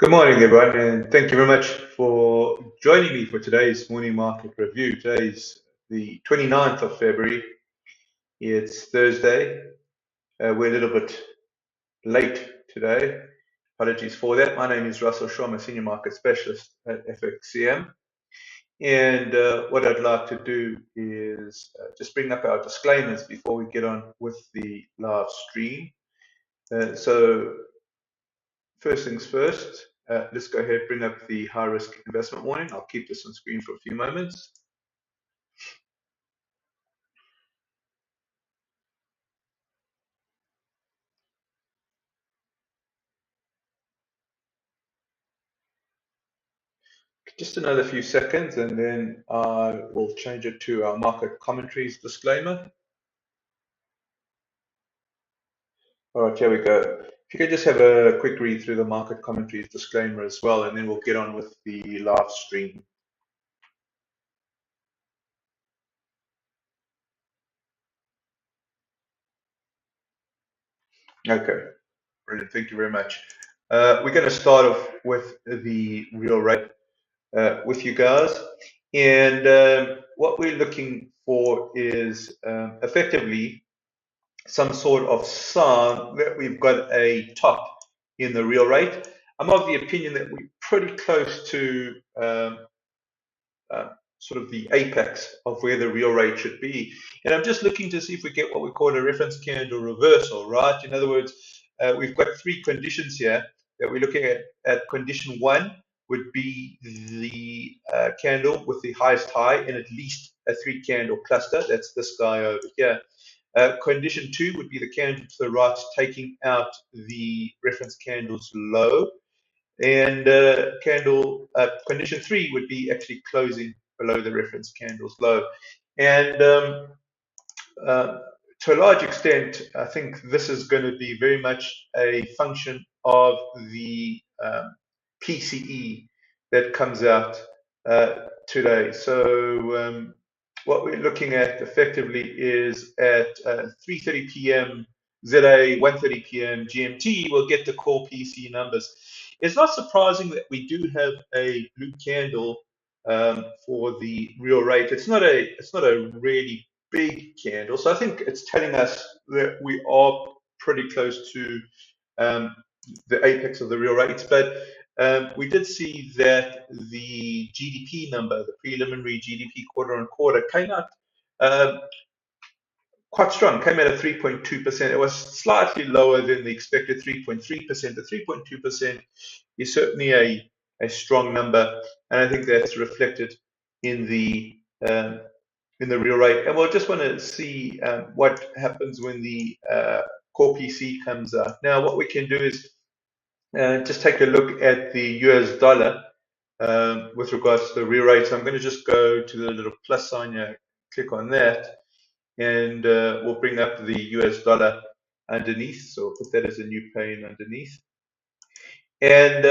Good morning, everyone, and thank you very much for joining me for today's morning market review. Today's the 29th of February. It's Thursday. We're a little bit late today. Apologies for that. My name is Russell Shaw. I'm a senior market specialist at FXCM. And what I'd like to do is just bring up our disclaimers before we get on with the live stream. So first things first, let's go ahead and bring up the high risk investment warning. I'll keep this on screen for a few moments. Just another few seconds and then I will change it to our market commentaries disclaimer. All right, here we go. If you could just have a quick read through the market commentaries disclaimer as well, and then we'll get on with the live stream. Okay, brilliant. Thank you very much. We're going to start off with the real rate with you guys. And what we're looking for is effectively some sort of sign that we've got a top in the real rate. I'm of the opinion that we're pretty close to sort of the apex of where the real rate should be. And I'm just looking to see if we get what we call a reference candle reversal, right? In other words, we've got three conditions here that we're looking at. Condition one would be the candle with the highest high in at least a three candle cluster. That's this guy over here. Condition two would be the candle to the right taking out the reference candle's low. And condition three would be actually closing below the reference candle's low. And to a large extent, I think this is going to be very much a function of the PCE that comes out today. So what we're looking at effectively is at 3:30 p.m. ZA, 1:30 p.m. GMT, we'll get the core PCE numbers. It's not surprising that we do have a blue candle for the real rate. It's not a really big candle, so I think it's telling us that we are pretty close to the apex of the real rates. But we did see that the GDP number, the preliminary GDP quarter on quarter, came out quite strong, came out at 3.2%. It was slightly lower than the expected 3.3%. The 3.2% is certainly a strong number, and I think that's reflected in the real rate. And we'll just want to see what happens when the core PC comes out. Now, what we can do is just take a look at the US dollar with regards to the real rate. So I'm going to just go to the little plus sign here, click on that, and we'll bring up the US dollar underneath. So we'll put that as a new pane underneath. And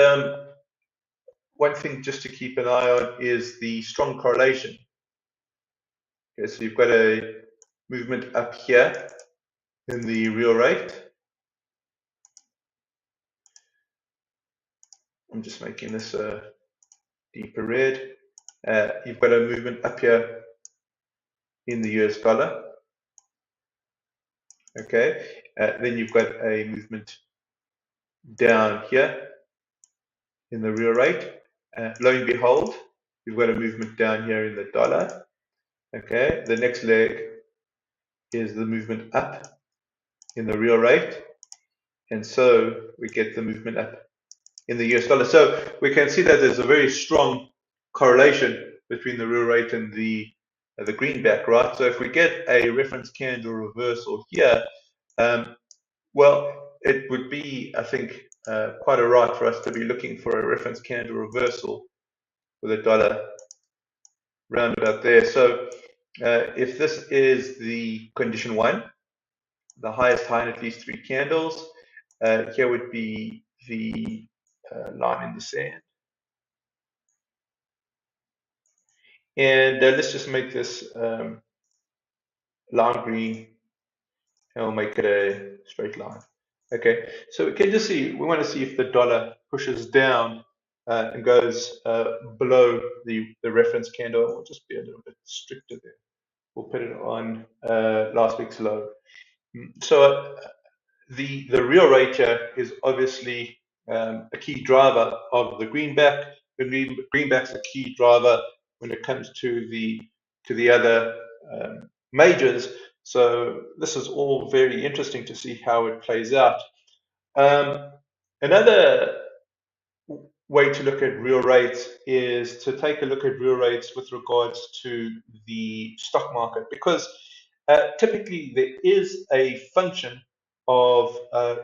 one thing just to keep an eye on is the strong correlation. Okay, so you've got a movement up here in the real rate. I'm just making this a deeper red. You've got a movement up here in the US dollar. Okay, then you've got a movement down here in the real rate. Lo and behold, you've got a movement down here in the dollar. Okay, the next leg is the movement up in the real rate, and so we get the movement up in the US dollar. So we can see that there's a very strong correlation between the real rate and the greenback, right? So if we get a reference candle reversal here, well, it would be, I think, quite a right for us to be looking for a reference candle reversal with a dollar round about there. So if this is the condition one, the highest high in at least three candles, here would be the line in the sand. And let's just make this lime green, and we'll make it a straight line. Okay, so we can just see, we want to see if the dollar pushes down and goes below the reference candle. We'll just be a little bit stricter there. We'll put it on last week's low. So the real rate here is obviously a key driver of the greenback. The greenback's a key driver when it comes to the other majors. So this is all very interesting to see how it plays out. Another way to look at real rates is to take a look at real rates with regards to the stock market, because typically there is a function of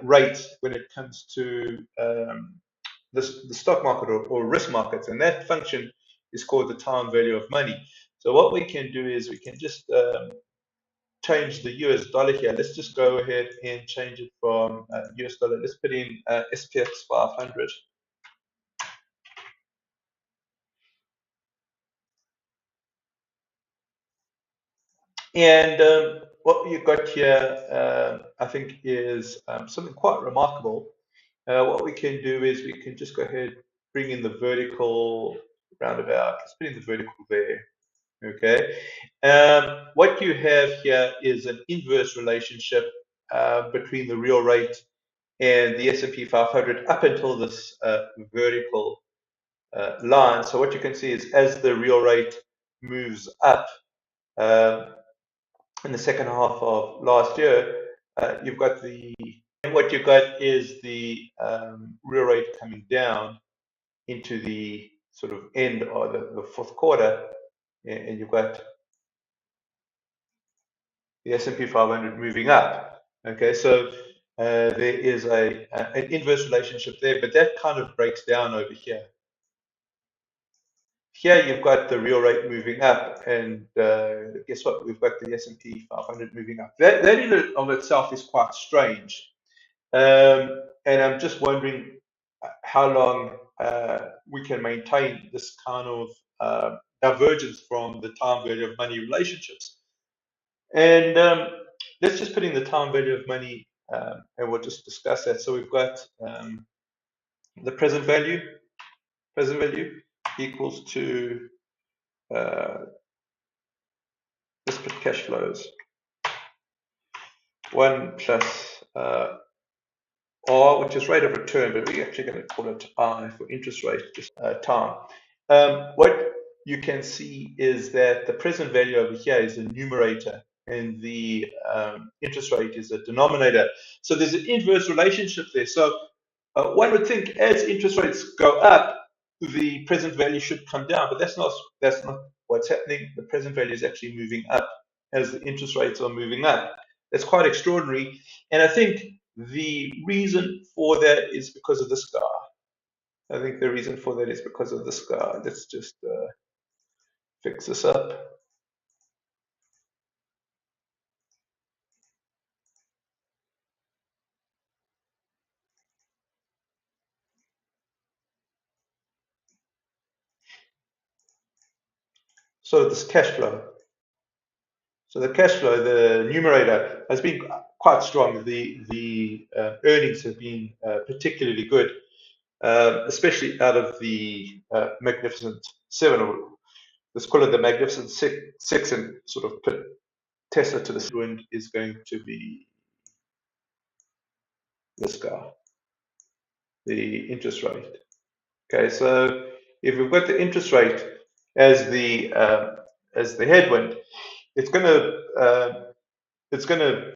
rates when it comes to the stock market or risk markets, and that function is called the time value of money. So what we can do is we can just change the US dollar here. Let's just go ahead and change it from US dollar. Let's put in SPX 500. And what you've got here, I think, is something quite remarkable. What we can do is we can just go ahead, bring in the vertical roundabout. Let's put in the vertical there. Okay. What you have here is an inverse relationship between the real rate and the S&P 500 up until this vertical line. So what you can see is as the real rate moves up, in the second half of last year, you've got what you've got is the real rate coming down into the sort of end of the fourth quarter, and you've got the S&P 500 moving up. Okay, so there is an inverse relationship there, but that kind of breaks down over here. Here you've got the real rate moving up, and guess what? We've got the S&P 500 moving up. That in and of itself is quite strange, and I'm just wondering how long we can maintain this kind of divergence from the time value of money relationships. And let's just put in the time value of money, and we'll just discuss that. So we've got the present value equals to let's put cash flows 1 plus R, which is rate of return, but we're actually going to call it I for interest rate, just time. What you can see is that the present value over here is a numerator, and the interest rate is a denominator. So there's an inverse relationship there. So one would think as interest rates go up, the present value should come down, but that's not what's happening. The present value is actually moving up as the interest rates are moving up. That's quite extraordinary, and I think the reason for that is because of this guy. I think the reason for that is because of this guy. Let's just fix this up. So this cash flow. So the cash flow, the numerator, has been quite strong. The earnings have been particularly good, especially out of the Magnificent Seven, or let's call it the Magnificent Six, and sort of put Tesla to the wind is going to be this guy, the interest rate. Okay, so if we've got the interest rate as the headwind, it's going to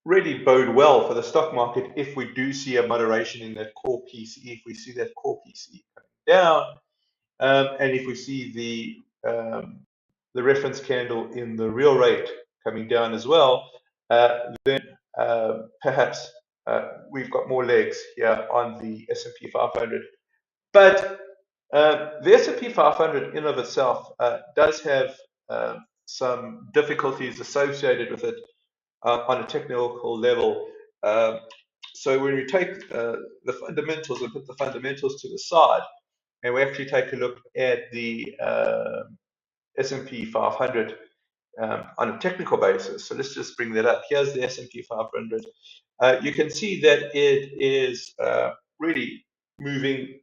really bode well for the stock market if we do see a moderation in that core PCE, if we see that core PCE coming down, and if we see the reference candle in the real rate coming down as well, then perhaps we've got more legs here on the S&P 500. But the S&P 500 in of itself does have some difficulties associated with it on a technical level. So when we take the fundamentals and put the fundamentals to the side, and we actually take a look at the S&P 500 on a technical basis. So let's just bring that up. Here's the S&P 500. You can see that it is really moving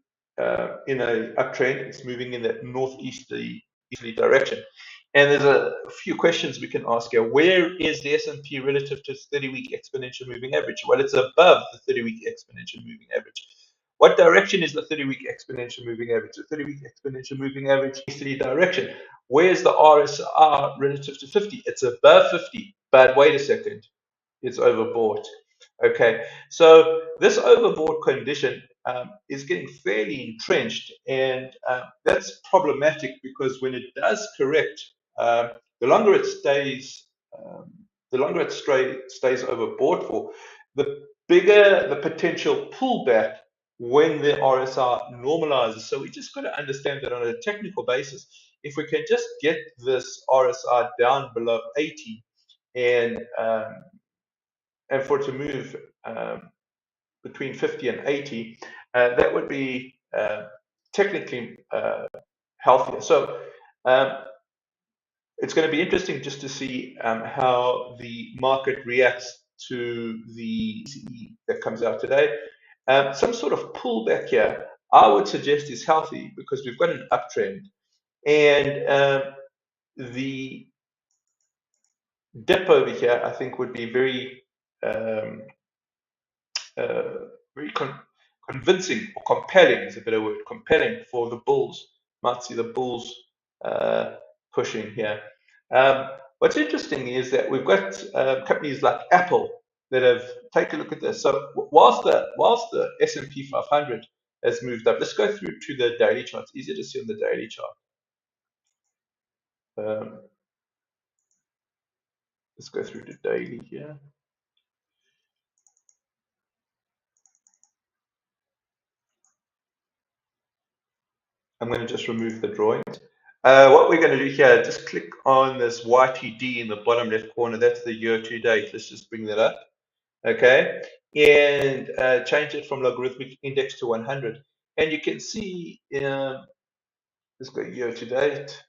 in an uptrend. It's moving in that northeasterly direction. And there's a few questions we can ask here. Where is the S&P relative to its 30-week exponential moving average? Well, it's above the 30-week exponential moving average. What direction is the 30-week exponential moving average? The 30-week exponential moving average is the direction. Where's the RSI relative to 50? It's above 50, but wait a second, it's overbought. Okay, so this overbought condition is getting fairly entrenched, and that's problematic because when it does correct, the longer it stays, stays overbought for, the bigger the potential pullback when the RSI normalizes. So we just got to understand that on a technical basis, if we can just get this RSI down below 80 and for it to move between 50 and 80, that would be technically healthier. So it's going to be interesting just to see how the market reacts to the CE that comes out today. Some sort of pullback here, I would suggest, is healthy because we've got an uptrend, and the dip over here, I think, would be very very convincing, or compelling is a better word, compelling for the bulls. Might see the bulls pushing here. What's interesting is that we've got companies like Apple that have taken a look at this. So whilst the S&P 500 has moved up, let's go through to the daily chart. It's easier to see on the daily chart. Let's go through to daily here. I'm going to just remove the drawings. What we're going to do here, just click on this YTD in the bottom left corner. That's the year to date. Let's just bring that up. Okay. And change it from logarithmic index to 100. And you can see, let's go year to date,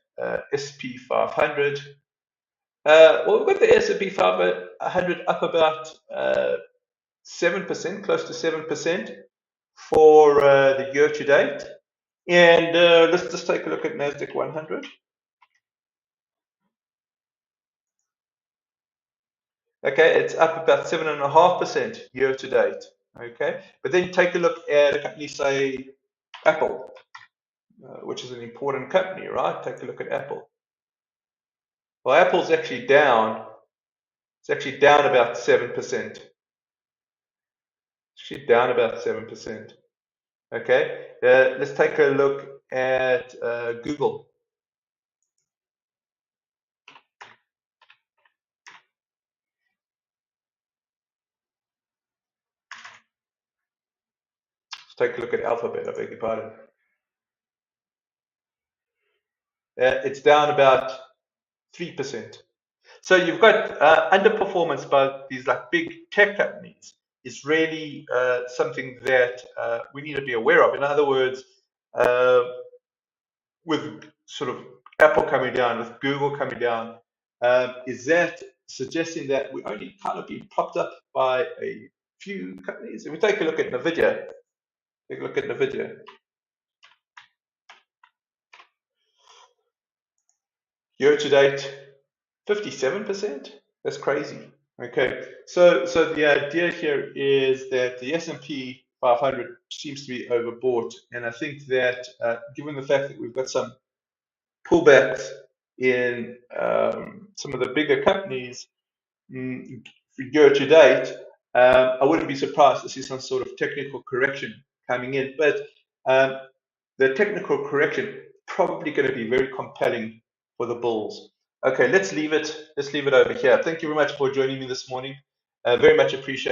SP 500. Well, we've got the S&P 500 up about 7%, close to 7% for the year to date. And let's just take a look at NASDAQ 100. Okay, it's up about 7.5% year to date. Okay, but then take a look at a company, say Apple, which is an important company, right? Take a look at Apple. Well, Apple's actually down. It's actually down about 7%. Actually down about 7%. Okay, let's take a look at Google. Let's take a look at Alphabet. I beg your pardon. It's down about 3%. So you've got underperformance by these like big tech companies is really something that we need to be aware of. In other words, with sort of Apple coming down, with Google coming down, is that suggesting that we only kind of being propped up by a few companies? If we take a look at NVIDIA, take a look at NVIDIA. Year to date, 57%. That's crazy. Okay, so the idea here is that the S&P 500 seems to be overbought, and I think that given the fact that we've got some pullbacks in some of the bigger companies year to date, I wouldn't be surprised to see some sort of technical correction coming in. But the technical correction probably going to be very compelling for the bulls. Okay, let's leave it over here. Thank you very much for joining me this morning. Very much appreciated.